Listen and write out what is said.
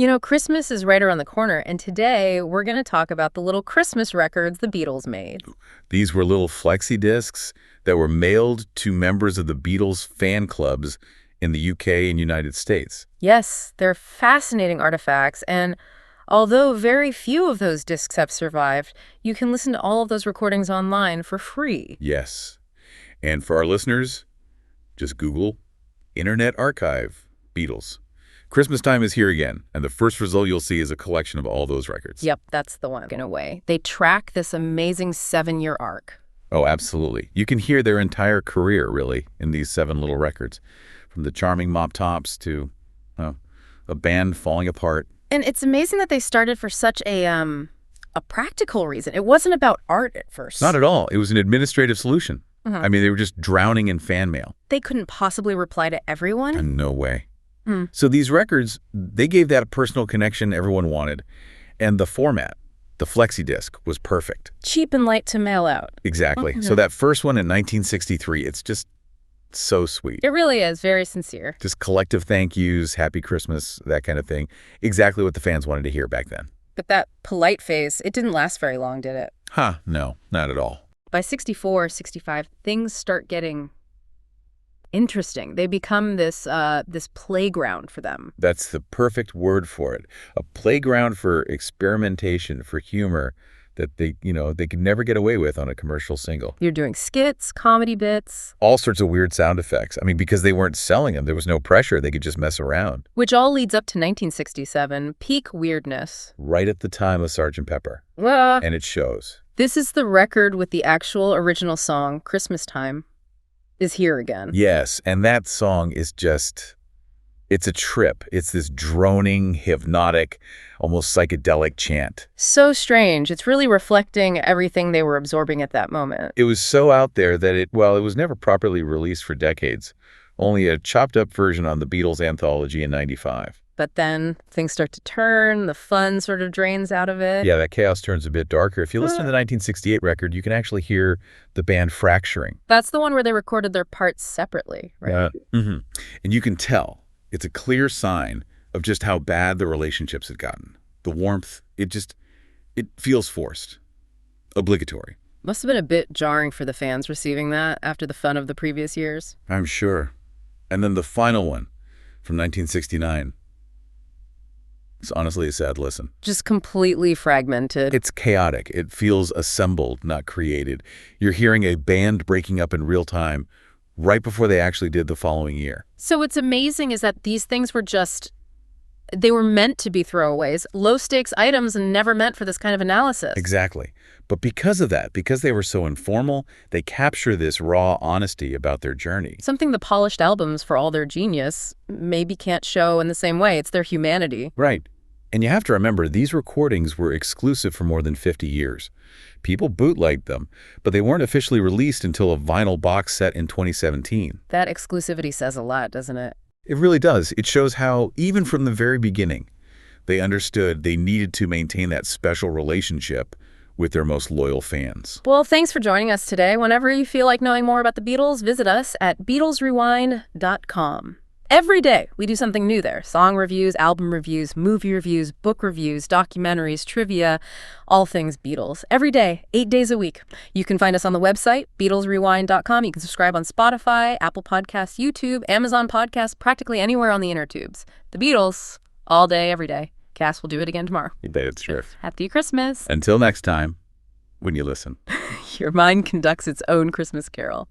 You know, Christmas is right around the corner, and today we're going to talk about the little Christmas records the Beatles made. These were little Flexi discs that were mailed to members of the Beatles fan clubs in the UK and United States. Yes, they're fascinating artifacts, and although very few of those discs have survived, you can listen to all of those recordings online for free. Yes. And for our listeners, just Google Internet Archive Beatles. Christmas time is here again, and the first result you'll see is a collection of all those records. Yep, that's the one. In a way, they track this amazing 7-year arc. Oh, absolutely. You can hear their entire career, really, in these 7 little records, from the charming mop tops to a band falling apart. And it's amazing that they started for such a practical reason. It wasn't about art at first. Not at all. It was an administrative solution. Mhm. I mean, they were just drowning in fan mail. They couldn't possibly reply to everyone. No way. So these records, they gave that personal connection everyone wanted. And the format, the Flexi disc, was perfect. Cheap and light to mail out. Exactly. So that first one in 1963, it's just so sweet. It really is very sincere. Just collective thank yous, happy Christmas, that kind of thing. Exactly what the fans wanted to hear back then. But that polite phase, it didn't last very long, did it? No, not at all. By 64, 65, things start getting interesting. They become this playground for them. That's the perfect word for it. A playground for experimentation, for humor that they could never get away with on a commercial single. You're doing skits, comedy bits. All sorts of weird sound effects. I mean, because they weren't selling them, there was no pressure. They could just mess around. Which all leads up to 1967, peak weirdness. Right at the time of Sgt. Pepper. Ah. And it shows. This is the record with the actual original song, Christmas Time, is here again. Yes, and that song is just, it's a trip. It's this droning, hypnotic, almost psychedelic chant. So strange. It's really reflecting everything they were absorbing at that moment. It was so out there that it was never properly released for decades. Only a chopped up version on the Beatles anthology in '95. But then things start to turn, the fun sort of drains out of it. Yeah, that chaos turns a bit darker. If you listen to the 1968 record, you can actually hear the band fracturing. That's the one where they recorded their parts separately, right? And you can tell it's a clear sign of just how bad the relationships had gotten. The warmth, it feels forced, obligatory. Must have been a bit jarring for the fans receiving that after the fun of the previous years. I'm sure. And then the final one from 1969. It's honestly a sad listen. Just completely fragmented. It's chaotic. It feels assembled, not created. You're hearing a band breaking up in real time right before they actually did the following year. So what's amazing is that these things were they were meant to be throwaways, low-stakes items and never meant for this kind of analysis. Exactly. But because of that, because they were so informal, they capture this raw honesty about their journey. Something the polished albums, for all their genius, maybe can't show in the same way. It's their humanity. Right. And you have to remember, these recordings were exclusive for more than 50 years. People bootlegged them, but they weren't officially released until a vinyl box set in 2017. That exclusivity says a lot, doesn't it? It really does. It shows how, even from the very beginning, they understood they needed to maintain that special relationship with their most loyal fans. Well, thanks for joining us today. Whenever you feel like knowing more about the Beatles, visit us at BeatlesRewind.com. Every day, we do something new there. Song reviews, album reviews, movie reviews, book reviews, documentaries, trivia, all things Beatles. Every day, 8 days a week. You can find us on the website, BeatlesRewind.com. You can subscribe on Spotify, Apple Podcasts, YouTube, Amazon Podcasts, practically anywhere on the intertubes. The Beatles, all day, every day. Cass will do it again tomorrow. That's true. Happy Christmas. Until next time, when you listen. Your mind conducts its own Christmas carol.